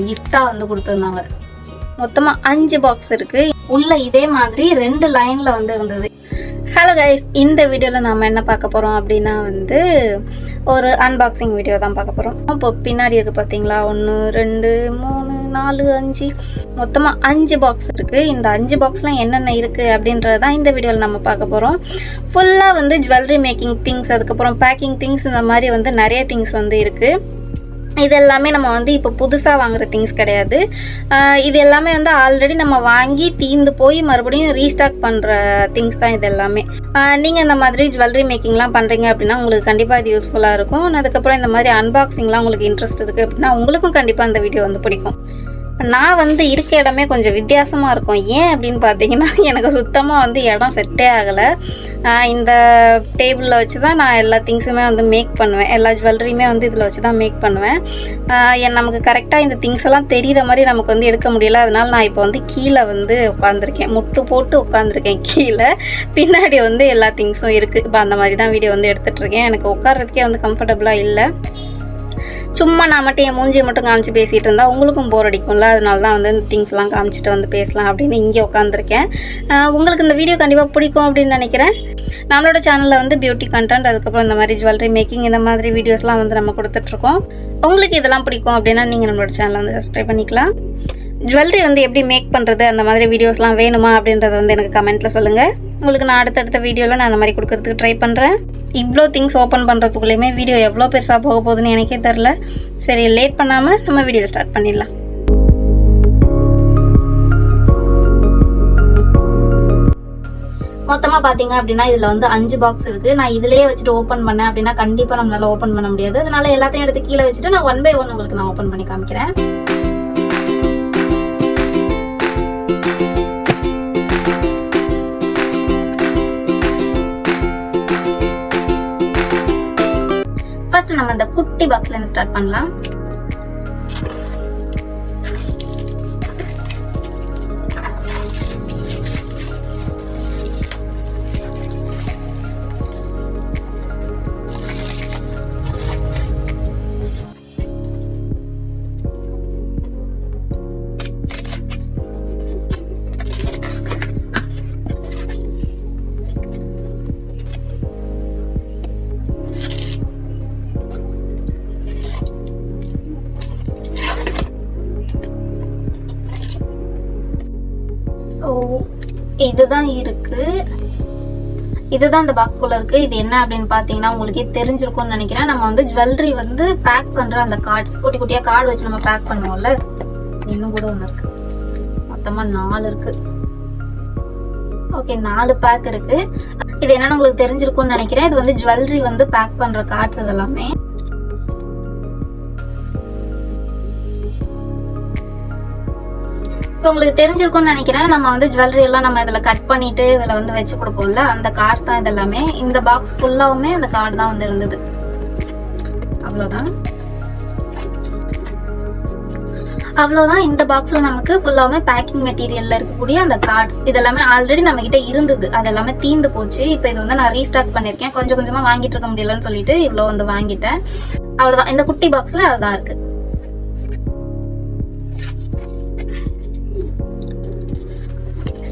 கிஃப்டாக வந்து கொடுத்துருந்தாங்க. மொத்தமாக 5 பாக்ஸ் இருக்குது. உள்ள இதே மாதிரி 2 லைனில் வந்து இருந்தது. ஹலோ கைஸ், இந்த வீடியோவில் நாம் என்ன பார்க்க போகிறோம் அப்படின்னா வந்து ஒரு அன்பாக்சிங் வீடியோ தான் பார்க்க போகிறோம். இப்போ பின்னாடி இருக்குது பார்த்தீங்களா, 1 2 3 4 5 மொத்தமாக 5 பாக்ஸ் இருக்குது. இந்த 5 பாக்ஸ்லாம் என்னென்ன இருக்குது அப்படின்றது தான் இந்த வீடியோவில் நம்ம பார்க்க போகிறோம். ஃபுல்லாக வந்து ஜுவல்லரி மேக்கிங் திங்ஸ், அதுக்கப்புறம் பேக்கிங் திங்ஸ், இந்த மாதிரி வந்து நிறைய திங்ஸ் வந்து இருக்குது. இது எல்லாமே நம்ம வந்து இப்போ புதுசாக வாங்குகிற திங்ஸ் கிடையாது. இது எல்லாமே வந்து ஆல்ரெடி நம்ம வாங்கி தீர்ந்து போய் மறுபடியும் ரீஸ்டாக் பண்ணுற திங்ஸ் தான் இது எல்லாமே. நீங்கள் இந்த மாதிரி ஜுவல்லரி மேக்கிங்லாம் பண்ணுறீங்க அப்படின்னா உங்களுக்கு கண்டிப்பாக இது யூஸ்ஃபுல்லாக இருக்கும். அதுக்கப்புறம் இந்த மாதிரி அன்பாக்சிங்லாம் உங்களுக்கு இன்ட்ரெஸ்ட் இருக்குது அப்படின்னா உங்களுக்கும் கண்டிப்பாக இந்த வீடியோ வந்து பிடிக்கும். நான் வந்து இருக்க இடமே கொஞ்சம் வித்தியாசமாக இருக்கும். ஏன் அப்படின்னு பார்த்தீங்கன்னா, எனக்கு சுத்தமாக வந்து இடம் செட்டே ஆகலை. இந்த டேபிளில் வச்சு தான் நான் எல்லா திங்ஸுமே வந்து மேக் பண்ணுவேன். எல்லா ஜுவல்லரியுமே வந்து இதில் வச்சு தான் மேக் பண்ணுவேன். நமக்கு கரெக்டாக இந்த திங்ஸ் எல்லாம் தெரிகிற மாதிரி நமக்கு வந்து எடுக்க முடியல. அதனால நான் இப்போ வந்து கீழே வந்து உட்காந்துருக்கேன், முட்டு போட்டு உட்காந்துருக்கேன் கீழே. பின்னாடி வந்து எல்லா திங்ஸும் இருக்குது. இப்போ அந்த மாதிரி தான் வீடியோ வந்து எடுத்துகிட்ருக்கேன். எனக்கு உட்கார்றதுக்கே வந்து கம்ஃபர்டபுளாக இல்லை. சும்மா நான் மட்டும் என் மூஞ்சியை மட்டும் காமிச்சு பேசிகிட்டு இருந்தால் உங்களுக்கும் போர் அடிக்கும்ல. அதனால தான் வந்து இந்த திங்ஸ்லாம் காமிச்சிட்டு வந்து பேசலாம் அப்படின்னு இங்கே உட்காந்துருக்கேன். உங்களுக்கு இந்த வீடியோ கண்டிப்பாக பிடிக்கும் அப்படின்னு நினைக்கிறேன். நம்மளோட சேனலில் வந்து பியூட்டி கண்டென்ட், அதுக்கப்புறம் இந்த மாதிரி ஜுவல்லரி மேக்கிங், இந்த மாதிரி வீடியோஸ்லாம் வந்து நம்ம கொடுத்துட்ருக்கோம். உங்களுக்கு இதெல்லாம் பிடிக்கும் அப்படின்னா நீங்கள் நம்மளோட சேனலை வந்து சப்ஸ்கிரைப் பண்ணிக்கலாம். ஜுவல்லரி வந்து எப்படி மேக் பண்ணுறது, அந்த மாதிரி வீடியோஸ்லாம் வேணுமா அப்படின்றத வந்து எனக்கு கமெண்ட்டில் சொல்லுங்கள். உங்களுக்கு நான் அடுத்தடுத்த வீடியோவில் நான் அந்த மாதிரி கொடுக்கறதுக்கு ட்ரை பண்ணுறேன். இவ்வளோ திங்ஸ் ஓப்பன் பண்ணுறதுக்குள்ளேயுமே வீடியோ எவ்வளோ பெருசாக போக போகுதுன்னு எனக்கே தெரில. சரி, லேட் பண்ணாமல் நம்ம வீடியோ ஸ்டார்ட் பண்ணிடலாம். மொத்தமாக பார்த்தீங்க அப்படின்னா இதில் வந்து 5 பாக்ஸ் இருக்குது. நான் இதிலேயே வச்சுட்டு ஓப்பன் பண்ணேன் அப்படின்னா கண்டிப்பாக நம்மளால் ஓப்பன் பண்ண முடியாது. அதனால எல்லாத்தையும் எடுத்து கீழே வச்சுட்டு நான் 1 by 1 உங்களுக்கு நான் ஓப்பன் பண்ணி காமிக்கிறேன். ஃபர்ஸ்ட் நம்ம இந்த குட்டி பாக்ஸ்ல இருந்து ஸ்டார்ட் பண்ணலாம். இதுதான் இருக்கு, இதுதான் இந்த பாக்ஸ்குள்ள இருக்கு. இது என்ன அப்படின்னு பாத்தீங்கன்னா உங்களுக்கே தெரிஞ்சிருக்கும்னு நினைக்கிறேன். நம்ம வந்து ஜுவல்லரி வந்து பேக் பண்ற அந்த கார்ட்ஸ், குட்டி குட்டியா கார்டு வச்சு நம்ம பேக் பண்ணுவோம்ல, இன்னும் கூட ஒண்ணு இருக்கு. மொத்தமா 4 இருக்கு. ஓகே, 4 பேக் இருக்கு. இது என்னன்னு உங்களுக்கு தெரிஞ்சிருக்கும்னு நினைக்கிறேன். இது வந்து ஜுவல்லரி வந்து பேக் பண்ற கார்ட்ஸ் இதெல்லாமே. ஸோ உங்களுக்கு தெரிஞ்சிருக்கும்னு நினைக்கிறேன். நம்ம வந்து ஜுவல்லரி எல்லாம் நம்ம இதில் கட் பண்ணிட்டு இதில் வந்து வச்சு கொடுப்போம்ல, அந்த கார்ட்ஸ் தான் இதெல்லாமே. இந்த பாக்ஸ் ஃபுல்லாவுமே அந்த கார்டு தான் வந்து இருந்தது. அவ்வளோதான். இந்த பாக்ஸில் நமக்கு ஃபுல்லாவுமே பேக்கிங் மெட்டீரியலில் இருக்கக்கூடிய அந்த கார்ட்ஸ் இதெல்லாமே ஆல்ரெடி நம்ம கிட்ட இருந்தது. அது எல்லாமே தீர்ந்து போச்சு. இப்போ இது வந்து நான் ரீஸ்டாக் பண்ணியிருக்கேன். கொஞ்சம் கொஞ்சமாக வாங்கிட்டு இருக்க முடியலன்னு சொல்லிட்டு இவ்வளோ வந்து வாங்கிட்டேன். அவ்வளோதான். இந்த குட்டி பாக்ஸில் அதுதான் இருக்கு.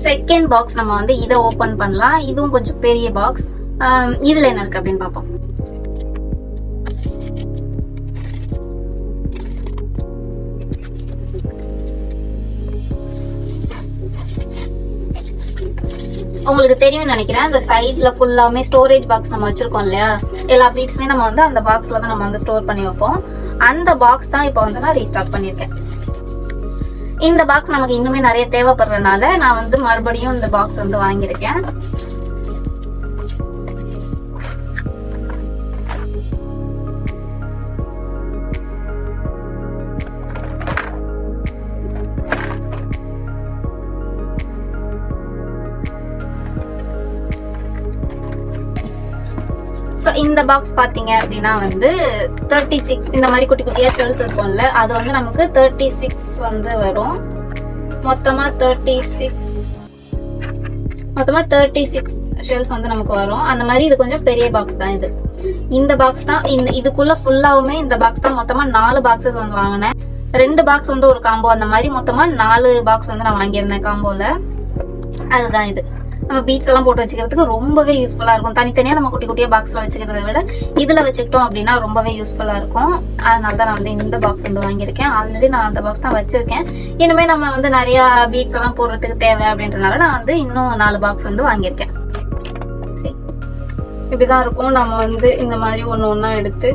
செகண்ட் பாக்ஸ் நம்ம வந்து இதை ஓபன் பண்ணலாம். இதுவும் கொஞ்சம் பெரிய பாக்ஸ். இதுல என்ன இருக்கு அப்படின்னு பார்ப்போம். உங்களுக்கு தெரியும் நினைக்கிறேன், இந்த சைட்ல ஃபுல்லாமே ஸ்டோரேஜ் பாக்ஸ் நம்ம வச்சிருக்கோம் இல்லையா, எல்லா பீட்ஸுமே நம்ம வந்து அந்த பாக்ஸ்ல தான் நம்ம வந்து ஸ்டோர் பண்ணி வைப்போம். அந்த பாக்ஸ் தான் இப்போ வந்து நான் ரீஸ்டாக் பண்ணியிருக்கேன். இந்த பாக்ஸ் நமக்கு இன்னுமே நிறைய தேவைப்படுறதுனால நான் வந்து மறுபடியும் இந்த பாக்ஸ் வந்து வாங்கியிருக்கேன். இந்த பாக்ஸ் பாத்தீங்க அப்படின்னா வந்து 36 இந்த மாதிரி குட்டி குட்டியா ஷெல்ஸ் இருக்கும்ல, அது வந்து நமக்கு 36 வந்து வரும். மொத்தமா 36 ஷெல்ஸ் வந்து நமக்கு வரும். அந்த மாதிரி இது கொஞ்சம் பெரிய பாக்ஸ் தான். இந்த பாக்ஸ் தான் இதுக்குள்ள ஃபுல்லாவுமே இந்த பாக்ஸ் தான். மொத்தமா 4 பாக்ஸஸ் வந்து வாங்கினேன். 2 பாக்ஸ் வந்து ஒரு காம்போ, அந்த மாதிரி மொத்தமா 4 பாக்ஸ் வந்து நான் வாங்கியிருந்தேன் காம்போல. அதுதான் இது. நம்ம பீட்ஸ் எல்லாம் போட்டு வச்சுக்கிறதுக்கு ரொம்பவே யூஸ்ஃபுல்லா இருக்கும். தனித்தனியா நம்ம குட்டி குட்டியா பாக்ஸ்ல வச்சுக்கிறத விட இதுல வச்சுக்கிட்டோம் அப்படின்னா ரொம்பவே யூஸ்ஃபுல்லா இருக்கும். அதனால தான் நான் வந்து இந்த பாக்ஸ் வந்து வாங்கியிருக்கேன். ஆல்ரெடி நான் அந்த பாக்ஸ் தான் வச்சிருக்கேன். இனிமே நம்ம வந்து நிறைய பீட்ஸ் எல்லாம் போடுறதுக்கு தேவை அப்படின்றனால நான் வந்து இன்னும் 4 பாக்ஸ் வந்து வாங்கியிருக்கேன். சரி, இப்படிதான் இருக்கும். நம்ம வந்து இந்த மாதிரி ஒண்ணா எடுத்து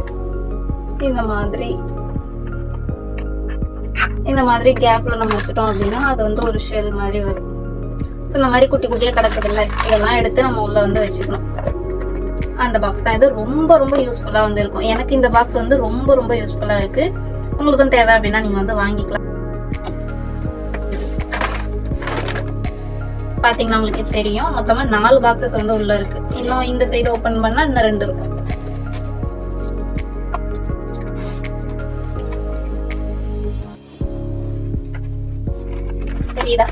இந்த மாதிரி கேப்ல நம்ம வச்சுட்டோம் அப்படின்னா அது வந்து ஒரு ஷெல் மாதிரி வரும். இந்த மாதிரி குட்டி குட்டியா கிடக்குது இல்லை, இதெல்லாம் எடுத்து நம்ம உள்ள வந்து வச்சுக்கணும். அந்த பாக்ஸ் தான் இது. ரொம்ப ரொம்ப யூஸ்ஃபுல்லா வந்து இருக்கும். எனக்கு இந்த பாக்ஸ் வந்து ரொம்ப ரொம்ப யூஸ்ஃபுல்லா இருக்கு. உங்களுக்கும் தேவை அப்படின்னா நீங்க வந்து வாங்கிக்கலாம். பாத்தீங்கன்னா உங்களுக்கு தெரியும், மொத்தமா 4 பாக்ஸஸ் வந்து உள்ள இருக்கு. இன்னும் இந்த சைடு ஓபன் பண்ணா இன்னும் 2 இருக்கும். தெரியுதா?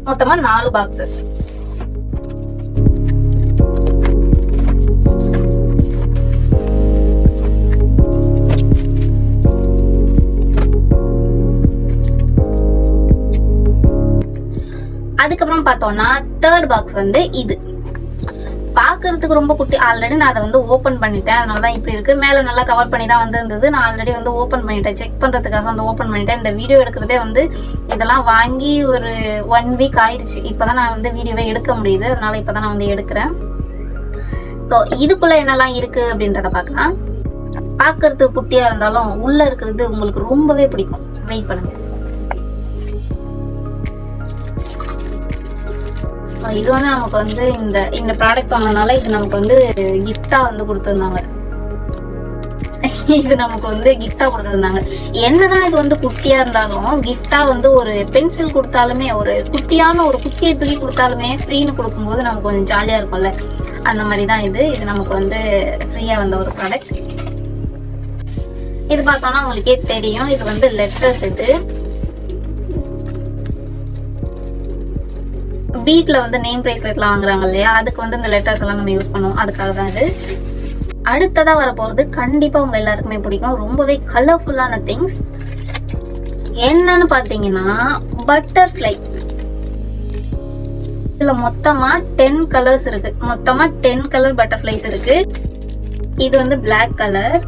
மொத்தமா 4 பாக்ஸஸ். அதுக்கப்புறம் பார்த்தோம்னா தேர்ட் பாக்ஸ் வந்து இது. பாக்குறதுக்கு ரொம்ப குட்டி. ஆல்ரெடி நான் அதை வந்து ஓபன் பண்ணிட்டேன், அதனாலதான் இப்படி இருக்கு. மேல நல்லா கவர் பண்ணி தான் வந்து இருந்தது. நான் ஆல்ரெடி வந்து ஓபன் பண்ணிட்டேன், செக் பண்றதுக்காக வந்து ஓபன் பண்ணிட்டேன். இந்த வீடியோ எடுக்கிறதே வந்து இதெல்லாம் வாங்கி ஒரு 1 வீக் ஆயிடுச்சு. இப்பதான் நான் வந்து வீடியோவே எடுக்க முடியுது, அதனால இப்பதான் நான் வந்து எடுக்கிறேன். ஸோ இதுக்குள்ள என்னெல்லாம் இருக்கு அப்படின்றத பார்க்கலாம். பாக்குறதுக்கு குட்டியா இருந்தாலும் உள்ள இருக்கிறது உங்களுக்கு ரொம்பவே பிடிக்கும். வெயிட் பண்ணுங்க. இது வந்து நமக்கு வந்து இந்த ப்ராடக்ட் வாங்கினால இது நமக்கு வந்து கிஃப்டா வந்து கொடுத்துருந்தாங்க. இது நமக்கு வந்து கிஃப்டா கொடுத்துருந்தாங்க. என்னதான் இது வந்து குட்டியா இருந்தாலும் கிஃப்டா வந்து ஒரு பென்சில் கொடுத்தாலுமே, ஒரு குட்டியான ஒரு குட்டியை தூக்கி கொடுத்தாலுமே ஃப்ரீன்னு கொடுக்கும்போது நமக்கு கொஞ்சம் ஜாலியா இருக்கும்ல. அந்த மாதிரி தான் இது நமக்கு வந்து ஃப்ரீயா வந்த ஒரு ப்ராடக்ட். இது பார்த்தோம்னா உங்களுக்கே தெரியும், இது வந்து லெட்டர்ஸ். இது வீட்ல வந்து நேம் பிரேஸ்லெட்லாம் வாங்குறாங்க இல்லையா, அதுக்கு வந்து இந்த லெட்டர்ஸ் எல்லாம் நம்ம யூஸ் பண்ணுவோம். அதுக்காக தான் இது. அடுத்ததா வர போறது கண்டிப்பா உங்க எல்லாருக்குமே பிடிக்கும். ரொம்பவே கலர்ஃபுல்லான திங்ஸ். என்னன்னு பாத்தீங்கன்னா பட்டர்ஃப்ளை. இதுல மொத்தமா 10 கலர்ஸ் இருக்கு. மொத்தமா 10 கலர் பட்டர்ஃப்ளைஸ் இருக்கு. இது வந்து பிளாக் கலர்,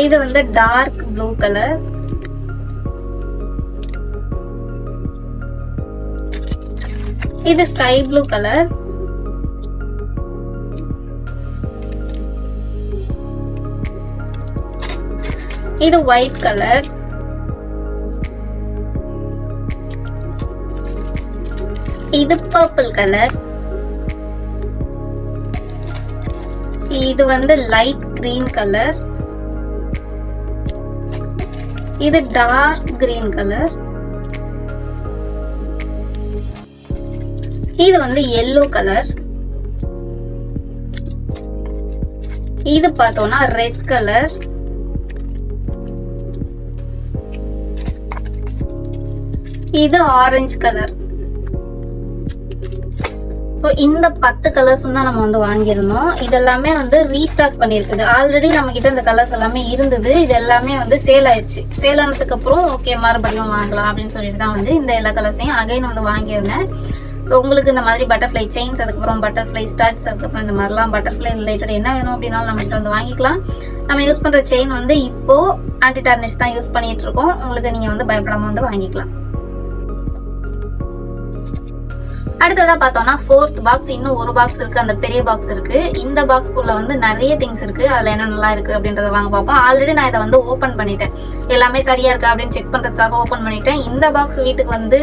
இது வந்து டார்க் ப்ளூ கலர், இது ஸ்கை ப்ளூ கலர், இது ஒயிட் கலர், இது பர்பிள் கலர், இது வந்து லைட் கிரீன் கலர், இது டார்க் கிரீன் கலர், இது வந்து yellow கலர், இது பார்த்தோம்னா ரெட் கலர், இது ஆரஞ்சு கலர். ஸோ இந்த 10 கலர்ஸும் தான் நம்ம வந்து வாங்கியிருந்தோம். இதெல்லாமே வந்து ரீஸ்டாக் பண்ணியிருக்குது. ஆல்ரெடி நம்ம கிட்ட இந்த கலர்ஸ் எல்லாமே இருந்தது. இது எல்லாமே வந்து சேல் ஆயிடுச்சு. சேல் ஆனதுக்கு அப்புறம் ஓகே மறுபடியும் வாங்கலாம் அப்படின்னு சொல்லிட்டு தான் வந்து இந்த எல்லா கலர்ஸையும் அகைன் வந்து வாங்கியிருந்தேன். ஸோ உங்களுக்கு இந்த மாதிரி பட்டர்ஃப்ளை செயின்ஸ், அதுக்கப்புறம் பட்டர்ஃப்ளை ஸ்டட்ஸ், அதுக்கப்புறம் இந்த மாதிரிலாம் பட்டர்ஃப்ளை ரிலேட்டட் என்ன வேணும் அப்படின்னாலும் நம்மகிட்ட வந்து வாங்கிக்கலாம். நம்ம யூஸ் பண்ணுற செயின் வந்து இப்போ ஆன்டி டார்னிஷ் தான் யூஸ் பண்ணிட்டு இருக்கோம். உங்களுக்கு நீங்கள் வந்து பயப்படாமல் வந்து வாங்கிக்கலாம். அடுத்ததா பார்த்தோம்னா 4th பாக்ஸ். இன்னும் ஒரு பாக்ஸ் இருக்கு, அந்த பெரிய பாக்ஸ் இருக்கு. இந்த பாக்ஸ்க்குள்ள வந்து நிறைய திங்ஸ் இருக்கு. அதுல என்ன நல்லா இருக்கு அப்படின்றத வாங்க பார்ப்போம். ஆல்ரெடி நான் இதை வந்து ஓபன் பண்ணிட்டேன், எல்லாமே சரியா இருக்கு அப்படின்னு செக் பண்றதுக்காக ஓபன் பண்ணிட்டேன். இந்த பாக்ஸ் வீட்டுக்கு வந்து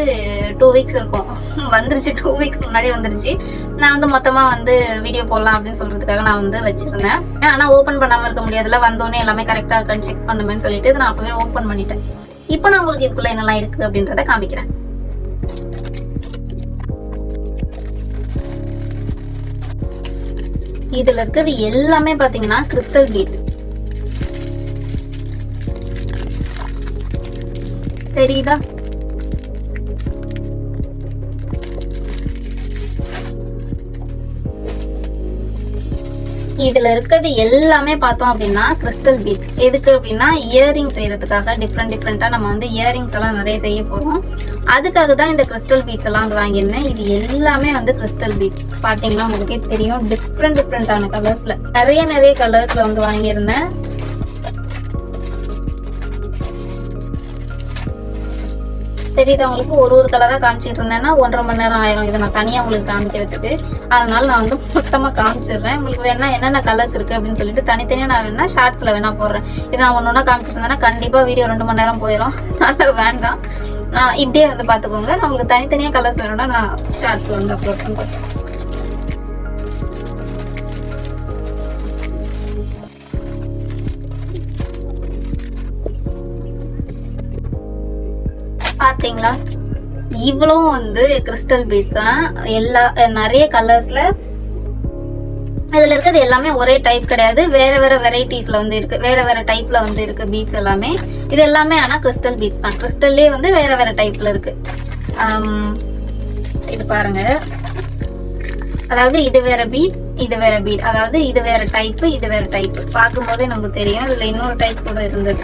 2 வீக்ஸ் இருக்கும், வந்துருச்சு. 2 வீக்ஸ் முன்னாடி வந்துருச்சு. நான் வந்து மொத்தமா வந்து வீடியோ போடலாம் அப்படின்னு சொல்றதுக்காக நான் வந்து வச்சிருந்தேன். ஆனா ஓபன் பண்ணாம இருக்க முடியாதுல, வந்தோடனே எல்லாமே கரெக்டா இருக்கான்னு செக் பண்ணுமேன்னு சொல்லிட்டு நான் அப்பவே ஓபன் பண்ணிட்டேன். இப்போ நான் உங்களுக்கு இதுக்குள்ள என்னெல்லாம் இருக்கு அப்படின்றத காமிக்கிறேன். இதுல இருக்கிறது எல்லாமே பாத்தீங்கன்னா கிறிஸ்டல் பீட்ஸ். தெரியுதா? இதுல இருக்கிறது எல்லாமே பார்த்தோம் அப்படின்னா கிறிஸ்டல் பீட்ஸ். எதுக்கு அப்படின்னா இயரிங் செய்யறதுக்காக டிஃப்ரெண்டா நம்ம வந்து இயரிங்ஸ் எல்லாம் நிறைய செய்ய போறோம். அதுக்காக தான் இந்த கிறிஸ்டல் பீட்ஸ் எல்லாம் வந்து வாங்கியிருந்தேன். இது எல்லாமே வந்து கிறிஸ்டல் பீட்ஸ். பாத்தீங்கன்னா உங்களுக்கே தெரியும், டிஃப்ரெண்டான கலர்ஸ்ல நிறைய கலர்ஸ்ல வந்து வாங்கியிருந்தேன். தெரியுது உங்களுக்கு, ஒரு கலரா காமிச்சிட்டு இருந்தேன்னா 1.5 மணி நேரம் ஆயிரும் இதை நான் தனியா உங்களுக்கு காமிக்கிறதுக்கு. அதனால நான் வந்து மொத்தமா காமிச்சிடுறேன். உங்களுக்கு வேணா என்னென்ன கலர்ஸ் இருக்கு அப்படின்னு சொல்லிட்டு தனித்தனியா நான் வேணா ஷார்ட்ஸ்ல வேணா போடுறேன். இதை நான் ஒன்னொன்னா காமிச்சிட்டு இருந்தேன்னா கண்டிப்பா வீடியோ 2 மணி நேரம் போயிடும். அதனால வேண்டாம், இப்படியே வந்து பாத்துக்கோங்க. நான் உங்களுக்கு தனித்தனியா கலர்ஸ் வேணும்னா நான் ஷார்ட்ஸ்ல வந்து அப்லோட் பண்றேன். பாத்தீங்களா, இவ்வளவும் வந்து கிறிஸ்டல் பீட்ஸ் தான். நிறைய கலர்ஸ்ல இதுல இருக்கிறது எல்லாமே ஒரே டைப் கிடையாது, வேற வெரைட்டிஸ்ல வந்து இருக்கு, வேற டைப்ல வந்து இருக்கு பீட்ஸ் எல்லாமே. இது எல்லாமே ஆனா கிறிஸ்டல் பீட்ஸ் தான். கிறிஸ்டல்லே வந்து வேற டைப்ல இருக்கு. இது பாருங்க, அதாவது இது வேற பீட், இது வேற பீட், அதாவது இது வேற டைப், இது வேற டைப். பார்க்கும் போதே நமக்கு தெரியும் இதுல இன்னொரு டைப் கூட இருந்தது.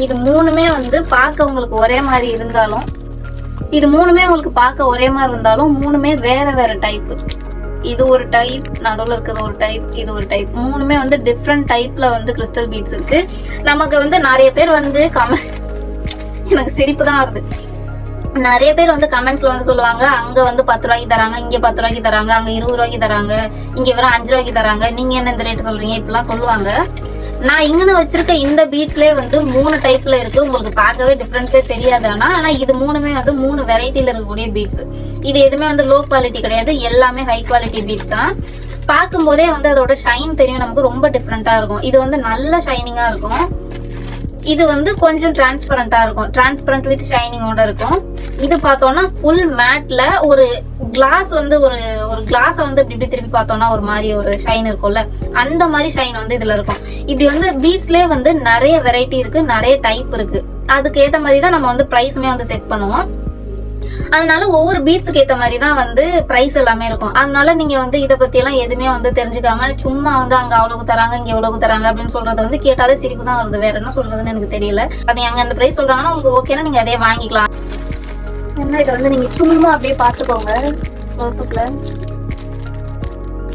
இது மூணுமே வந்து பார்க்க உங்களுக்கு ஒரே மாதிரி இருந்தாலும், மூணுமே வேற டைப். இது ஒரு டைப், நடுவில் இருக்கிறது ஒரு டைப், இது ஒரு டைப். மூணுமே வந்து டிஃப்ரெண்ட் டைப்ல வந்து கிறிஸ்டல் பீட்ஸ் இருக்கு. நமக்கு வந்து நிறைய பேர் வந்து எனக்கு சிரிப்பு தான் வருது. நிறைய பேர் வந்து கமெண்ட்ஸ்ல வந்து சொல்லுவாங்க, அங்க வந்து 10 ரூபாய்க்கு தராங்க, இங்க 10 ரூபாய்க்கு தராங்க, அங்க 20 ரூபாய்க்கு தராங்க, இங்க வெறும் 5 ரூபாய்க்கு தராங்க, நீங்க என்ன இந்த ரேட் சொல்றீங்க இப்படிலாம் சொல்லுவாங்க. நான் இங்கன்னு வச்சிருக்க இந்த பீட்ஸ்லயே வந்து 3 டைப்ல இருக்கு. உங்களுக்கு பார்க்கவே டிஃபரன்ஸே தெரியாது. ஆனா இது மூணுமே வந்து 3 வெரைட்டில இருக்கக்கூடிய பீட்ஸ். இது எதுவுமே வந்து லோ குவாலிட்டி கிடையாது, எல்லாமே ஹை குவாலிட்டி பீட்ஸ் தான். பார்க்கும் போதே வந்து அதோட ஷைன் தெரியும், நமக்கு ரொம்ப டிஃப்ரெண்டா இருக்கும். இது வந்து நல்ல ஷைனிங்கா இருக்கும். இது வந்து கொஞ்சம் டிரான்ஸ்பரண்டா இருக்கும், டிரான்ஸ்பரண்ட் வித் ஷைனிங்கோட இருக்கும். இது பார்த்தோம்னா ஃபுல் மேட்ல ஒரு கிளாஸ் வந்து ஒரு கிளாஸ வந்து இப்படி திருப்பி பார்த்தோம்னா ஒரு மாதிரி ஒரு ஷைன் இருக்கும்ல, அந்த மாதிரி ஷைன் வந்து இதுல இருக்கும். இப்படி வந்து பீட்ஸ்லயே வந்து நிறைய வெரைட்டி இருக்கு, நிறைய டைப் இருக்கு. அதுக்கு ஏத்த மாதிரி தான் நம்ம வந்து பிரைஸுமே வந்து செட் பண்ணுவோம். அதனால ஒவ்வொரு பீட்ஸுக்கு ஏற்ற மாதிரி தான் வந்து ப்ரைஸ் எல்லாமே இருக்கும். அதனால நீங்க வந்து இதை பத்தி எல்லாம் எதுவுமே வந்து தெரிஞ்சுக்காம சும்மா வந்து அங்க அவ்வளவுக்கு தராங்க, இங்க எவ்வளவு தராங்க அப்படின்னு சொல்றதை வந்து கேட்டாலே சிரிப்பு தான் வருது. வேற என்ன சொல்றதுன்னு எனக்கு தெரியல. அது அங்க அந்த பிரைஸ் சொல்றாங்கன்னா உங்களுக்கு ஓகேனா நீங்க அதே வாங்கிக்கலாம். என்ன இதை வந்து நீங்க சும்மா அப்படியே பாத்துக்கோங்க, க்ளோஸ்அப்ல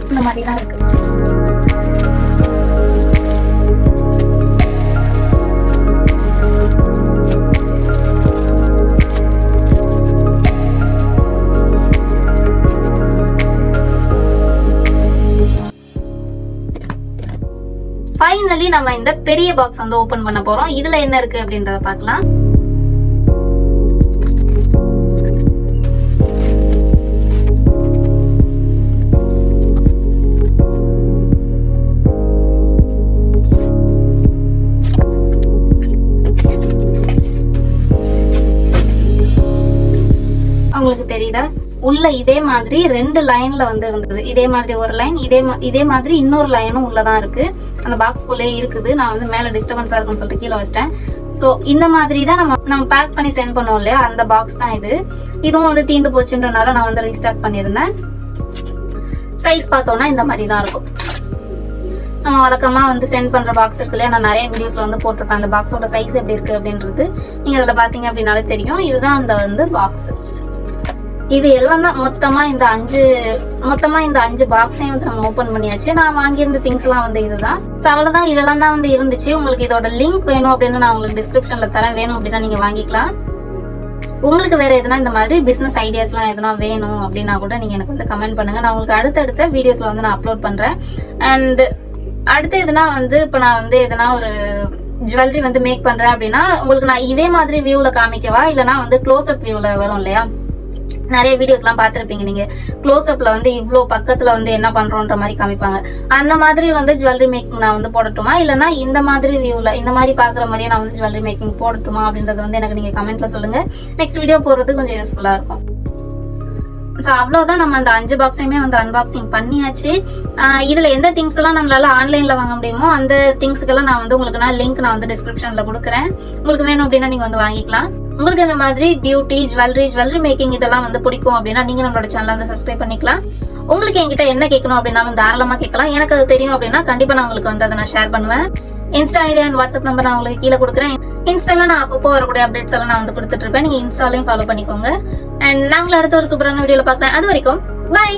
இந்த மாதிரி தான் இருக்கு. ஃபைனலி நம்ம இந்த பெரிய பாக்ஸ் வந்து ஓபன் பண்ண போறோம். இதுல என்ன இருக்கு அப்படின்றத பார்க்கலாம். உங்களுக்கு தெரியுதா, உள்ள இதே மாதிரி 2 லைன்ல வந்து இருந்தது. இதே மாதிரி ஒரு லைன், இதே மாதிரி இன்னொரு லைனும் உள்ளதான் இருக்கு. அந்த பாக்ஸ் குள்ளே இருக்குது. நான் வந்து மேல டிஸ்டர்பன்ஸா இருக்குன்னு சொல்லிட்டு கீழே வச்சிட்டேன். ஸோ இந்த மாதிரி தான் நம்ம பேக் பண்ணி சென்ட் பண்ணுவோம் இல்லையா, அந்த பாக்ஸ் தான் இது. இதுவும் வந்து தீந்து போச்சுன்றனால நான் வந்து ரீஸ்டாக் பண்ணியிருந்தேன். சைஸ் பார்த்தோம்னா இந்த மாதிரி தான் இருக்கும். நம்ம வழக்கமா வந்து சென்ட் பண்ற பாக்ஸ் இருக்கு இல்லையா, நான் நிறைய வீடியோஸ்ல வந்து போட்டிருப்பேன் அந்த பாக்ஸோட சைஸ் எப்படி இருக்கு அப்படின்றது. நீங்க அதில் பாத்தீங்க அப்படின்னாலே தெரியும். இதுதான் அந்த வந்து பாக்ஸ். இது எல்லாம் தான் மொத்தமா இந்த 5 பாக்ஸையும் வந்து நம்ம ஓபன் பண்ணியாச்சு. நான் வாங்கியிருந்த திங்ஸ் எல்லாம் வந்து இதுதான். அவ்வளவுதான், இதெல்லாம் தான் வந்து இருந்துச்சு. உங்களுக்கு இதோட லிங்க் வேணும் அப்படின்னு நான் உங்களுக்கு டிஸ்கிரிப்ஷன்ல தரேன், வேணும் அப்படின்னா நீங்க வாங்கிக்கலாம். உங்களுக்கு வேற எதுனா இந்த மாதிரி பிசினஸ் ஐடியாஸ்லாம் எதுனா வேணும் அப்படின்னா கூட நீங்க எனக்கு வந்து கமெண்ட் பண்ணுங்க. நான் உங்களுக்கு அடுத்தடுத்த வீடியோஸ்ல வந்து நான் அப்லோட் பண்றேன். அண்ட் அடுத்து எதுனா வந்து இப்போ நான் வந்து எதுனா ஒரு ஜுவல்லரி வந்து மேக் பண்றேன் அப்படின்னா உங்களுக்கு நான் இதே மாதிரி வியூல காமிக்கவா, இல்லைன்னா வந்து க்ளோஸ்அப் வியூல வரும் இல்லையா, நிறைய வீடியோஸ்லாம் பார்த்துருப்பீங்க நீங்க. க்ளோஸ்அப்ல வந்து இவ்வளோ பக்கத்துல வந்து என்ன பண்றோன்ற மாதிரி காமிப்பாங்க. அந்த மாதிரி வந்து ஜுவல்லரி மேக்கிங் நான் வந்து போடட்டுமா, இல்லைன்னா இந்த மாதிரி வியூல இந்த மாதிரி பாக்குற மாதிரியே நான் வந்து ஜுவல்லரி மேக்கிங் போடட்டுமா அப்படின்றத வந்து எனக்கு நீங்க கமெண்ட்ல சொல்லுங்க. நெக்ஸ்ட் வீடியோ போடுறது கொஞ்சம் யூஸ்ஃபுல்லா இருக்கும். ஸோ அவ்வளோதான், நம்ம அந்த 5 பாக்ஸையுமே வந்து அன்பாக்சிங் பண்ணியாச்சு. இதில் எந்த திங்ஸ் எல்லாம் நம்மளால ஆன்லைனில் வாங்க முடியுமோ அந்த திங்ஸுக்கெல்லாம் நான் வந்து உங்களுக்கு லிங்க் நான் வந்து டிஸ்கிரிப்ஷனில் கொடுக்குறேன். உங்களுக்கு வேணும் அப்படின்னா நீங்கள் வந்து வாங்கிக்கலாம். உங்களுக்கு இந்த மாதிரி பியூட்டி, ஜுவல்லரி மேக்கிங் இதெல்லாம் வந்து பிடிக்கும் அப்படின்னா நீங்கள் நம்மளோட சேனலை வந்து சப்ஸ்கிரைப் பண்ணிக்கலாம். உங்களுக்கு என்கிட்ட என்ன கேட்கணும் அப்படின்னாலும் தாராளமாக கேட்கலாம். எனக்கு அது தெரியும் அப்படின்னா கண்டிப்பாக நான் உங்களுக்கு வந்து அதை நான் ஷேர் பண்ணுவேன். Insta ID and WhatsApp number நான் உங்களுக்கு கீழே கொடுக்குறேன். இன்ஸ்டால நான் அப்பப்போ வரக்கூடிய அப்டேட்ஸ் எல்லாம் நான் வந்து கொடுத்துட்டு இருப்பேன். நீங்கள் இன்ஸ்டாலையும் ஃபாலோ பண்ணிக்கோங்க. அண்ட் நாங்களும் அடுத்த ஒரு சூப்பரான வீடியோவில் பார்க்குறேன். அது வரைக்கும் பை.